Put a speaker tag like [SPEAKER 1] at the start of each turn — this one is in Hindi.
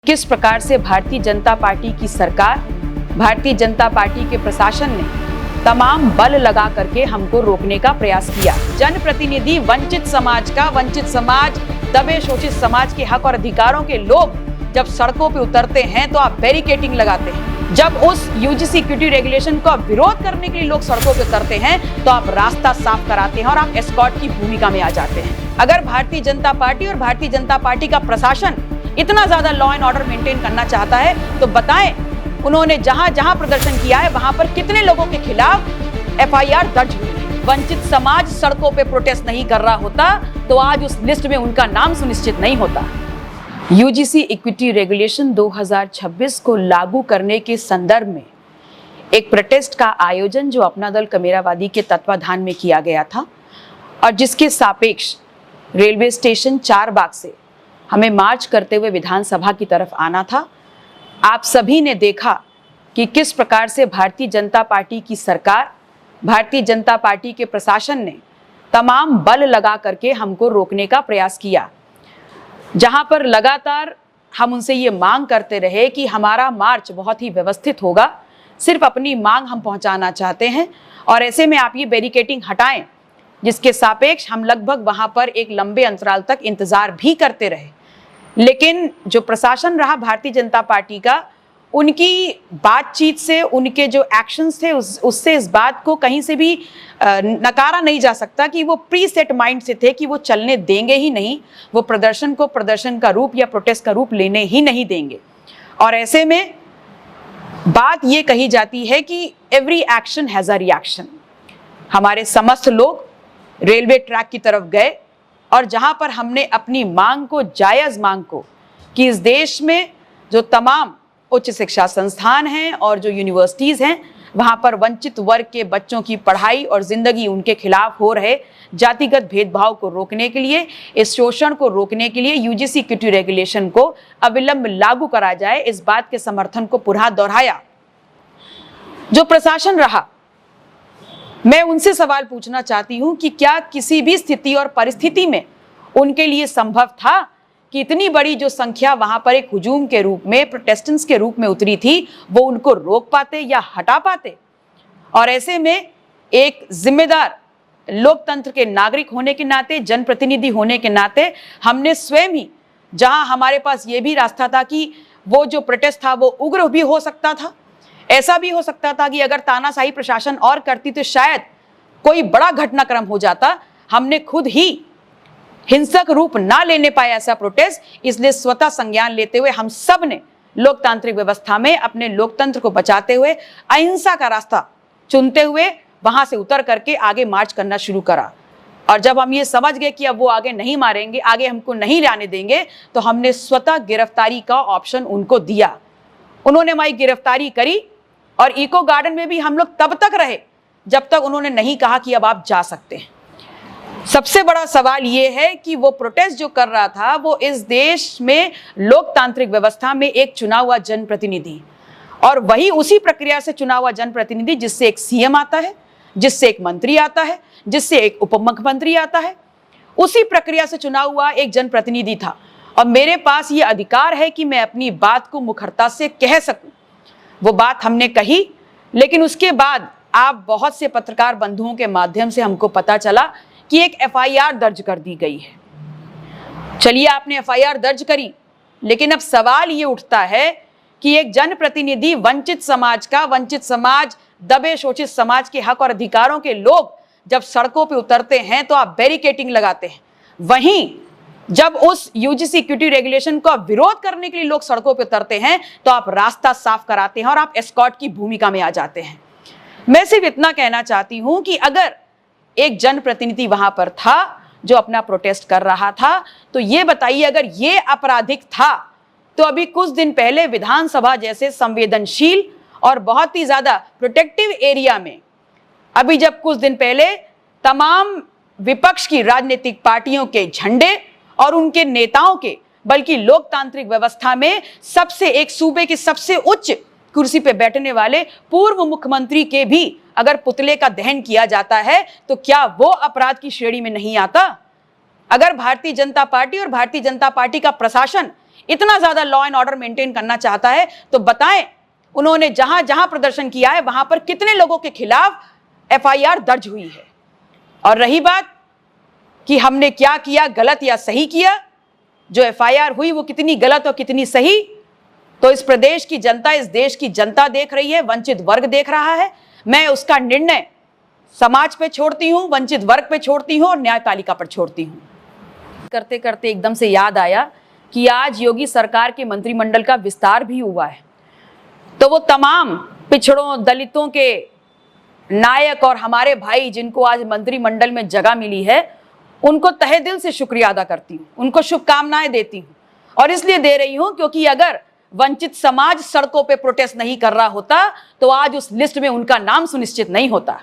[SPEAKER 1] किस प्रकार से भारतीय जनता पार्टी की सरकार, भारतीय जनता पार्टी के प्रशासन ने तमाम बल लगा करके हमको रोकने का प्रयास किया। जनप्रतिनिधि वंचित समाज, दबे शोषित समाज के हक और अधिकारों के लोग जब सड़कों पे उतरते हैं तो आप बैरिकेडिंग लगाते हैं। जब उस यूजीसी इक्विटी रेगुलेशन का विरोध करने के लिए लोग सड़कों पे उतरते हैं तो आप रास्ता साफ कराते हैं और आप एस्कॉर्ट की भूमिका में आ जाते हैं। अगर भारतीय जनता पार्टी और भारतीय जनता पार्टी का प्रशासन इतना ज्यादा लॉ एंड ऑर्डर मेंटेन करना चाहता है तो बताएं उन्होंने जहां जहां प्रदर्शन किया है वहां पर कितने लोगों के खिलाफ एफआईआर दर्ज हुई है। वंचित समाज सड़कों पे प्रोटेस्ट नहीं कर रहा होता तो आज उस लिस्ट में उनका नाम सुनिश्चित नहीं होता। यूजीसी इक्विटी रेगुलेशन 2026 को लागू करने के संदर्भ में एक प्रोटेस्ट का आयोजन जो अपना दल कमेरावादी के तत्वाधान में किया गया था और जिसके सापेक्ष रेलवे स्टेशन चारबाग से हमें मार्च करते हुए विधानसभा की तरफ आना था। आप सभी ने देखा कि किस प्रकार से भारतीय जनता पार्टी की सरकार, भारतीय जनता पार्टी के प्रशासन ने तमाम बल लगा करके हमको रोकने का प्रयास किया। जहां पर लगातार हम उनसे ये मांग करते रहे कि हमारा मार्च बहुत ही व्यवस्थित होगा, सिर्फ अपनी मांग हम पहुंचाना चाहते हैं और ऐसे में आप ये बैरिकेडिंग हटाएं, जिसके सापेक्ष हम लगभग वहां पर एक लंबे अंतराल तक इंतजार भी करते रहे। लेकिन जो प्रशासन रहा भारतीय जनता पार्टी का, उनकी बातचीत से, उनके जो एक्शंस थे उससे इस बात को कहीं से भी नकारा नहीं जा सकता कि वो प्री सेट माइंड से थे कि वो चलने देंगे ही नहीं, वो प्रदर्शन को प्रदर्शन का रूप या प्रोटेस्ट का रूप लेने ही नहीं देंगे। और ऐसे में बात ये कही जाती है कि every action has a reaction. हमारे समस्त लोग रेलवे ट्रैक की तरफ गए और जहां पर हमने अपनी मांग को, जायज मांग को, कि इस देश में जो तमाम उच्च शिक्षा संस्थान हैं और जो यूनिवर्सिटीज हैं वहां पर वंचित वर्ग के बच्चों की पढ़ाई और जिंदगी, उनके खिलाफ हो रहे जातिगत भेदभाव को रोकने के लिए, इस शोषण को रोकने के लिए यूजीसी इक्विटी रेगुलेशन को अविलंब लागू करा जाए, इस बात के समर्थन को पुनः दोहराया। जो प्रशासन रहा, मैं उनसे सवाल पूछना चाहती हूं कि क्या किसी भी स्थिति और परिस्थिति में उनके लिए संभव था कि इतनी बड़ी जो संख्या वहां पर एक हुजूम के रूप में, प्रोटेस्टेंट्स के रूप में उतरी थी, वो उनको रोक पाते या हटा पाते? और ऐसे में एक जिम्मेदार लोकतंत्र के नागरिक होने के नाते, जनप्रतिनिधि होने के नाते, हमने स्वयं ही, जहां हमारे पास ये भी रास्ता था कि वो जो प्रोटेस्ट था वो उग्र भी हो सकता था, ऐसा भी हो सकता था कि अगर तानाशाही प्रशासन और करती तो शायद कोई बड़ा घटनाक्रम हो जाता, हमने खुद ही हिंसक रूप ना लेने पाया ऐसा प्रोटेस्ट, इसलिए स्वतः संज्ञान लेते हुए हम सब ने लोकतांत्रिक व्यवस्था में अपने लोकतंत्र को बचाते हुए अहिंसा का रास्ता चुनते हुए वहां से उतर करके आगे मार्च करना शुरू करा। और जब हम ये समझ गए कि अब वो आगे नहीं मारेंगे, आगे हमको नहीं जाने देंगे, तो हमने स्वतः गिरफ्तारी का ऑप्शन उनको दिया। उन्होंने हमारी गिरफ्तारी करी और इको गार्डन में भी हम लोग तब तक रहे जब तक उन्होंने नहीं कहा कि अब आप जा सकते हैं। सबसे बड़ा सवाल यह है कि वो प्रोटेस्ट जो कर रहा था वो इस देश में लोकतांत्रिक व्यवस्था में एक चुना हुआ जनप्रतिनिधि, और वही उसी प्रक्रिया से चुना हुआ जनप्रतिनिधि जिससे एक सीएम आता है, जिससे एक मंत्री आता है, जिससे एक उप मुख्यमंत्री आता है, उसी प्रक्रिया से चुना हुआ एक जनप्रतिनिधि था। और मेरे पास ये अधिकार है कि मैं अपनी बात को मुखरता से कह सकूं। वो बात हमने कही, लेकिन उसके बाद आप बहुत से पत्रकार बंधुओं के माध्यम से हमको पता चला कि एक एफआईआर दर्ज कर दी गई है। चलिए, आपने एफआईआर दर्ज करी, लेकिन अब सवाल ये उठता है कि एक जनप्रतिनिधि वंचित समाज, दबे शोषित समाज के हक और अधिकारों के लोग जब सड़कों पे उतरते हैं तो आप बैरिकेडिंग लगाते हैं। वहीं जब उस यूजीसी इक्विटी रेगुलेशन का विरोध करने के लिए लोग सड़कों पे उतरते हैं तो आप रास्ता साफ कराते हैं और आप एस्कॉर्ट की भूमिका में आ जाते हैं। मैं सिर्फ इतना कहना चाहती हूं कि अगर एक जनप्रतिनिधि वहां पर था जो अपना प्रोटेस्ट कर रहा था, तो ये बताइए, अगर ये आपराधिक था तो अभी कुछ दिन पहले विधानसभा जैसे संवेदनशील और बहुत ही ज्यादा प्रोटेक्टिव एरिया में, अभी जब कुछ दिन पहले तमाम विपक्ष की राजनीतिक पार्टियों के झंडे और उनके नेताओं के, बल्कि लोकतांत्रिक व्यवस्था में सबसे, एक सूबे की सबसे उच्च कुर्सी पे बैठने वाले पूर्व मुख्यमंत्री के भी अगर पुतले का दहन किया जाता है तो क्या वो अपराध की श्रेणी में नहीं आता? अगर भारतीय जनता पार्टी और भारतीय जनता पार्टी का प्रशासन इतना ज्यादा लॉ एंड ऑर्डर मेंटेन करना चाहता है तो बताएं उन्होंने जहां जहां प्रदर्शन किया है वहां पर कितने लोगों के खिलाफ एफआईआर दर्ज हुई है। और रही बात कि हमने क्या किया, गलत या सही किया, जो एफआईआर हुई वो कितनी गलत और कितनी सही, तो इस प्रदेश की जनता, इस देश की जनता देख रही है, वंचित वर्ग देख रहा है। मैं उसका निर्णय समाज पे छोड़ती हूं, वंचित वर्ग पे छोड़ती हूं और न्यायपालिका पर छोड़ती हूं। करते करते एकदम से याद आया कि आज योगी सरकार के मंत्रिमंडल का विस्तार भी हुआ है, तो वो तमाम पिछड़ों, दलितों के नायक और हमारे भाई जिनको आज मंत्रिमंडल में जगह मिली है, उनको तहे दिल से शुक्रिया अदा करती हूं, उनको शुभकामनाएं देती हूं। और इसलिए दे रही हूं क्योंकि अगर वंचित समाज सड़कों पे प्रोटेस्ट नहीं कर रहा होता तो आज उस लिस्ट में उनका नाम सुनिश्चित नहीं होता।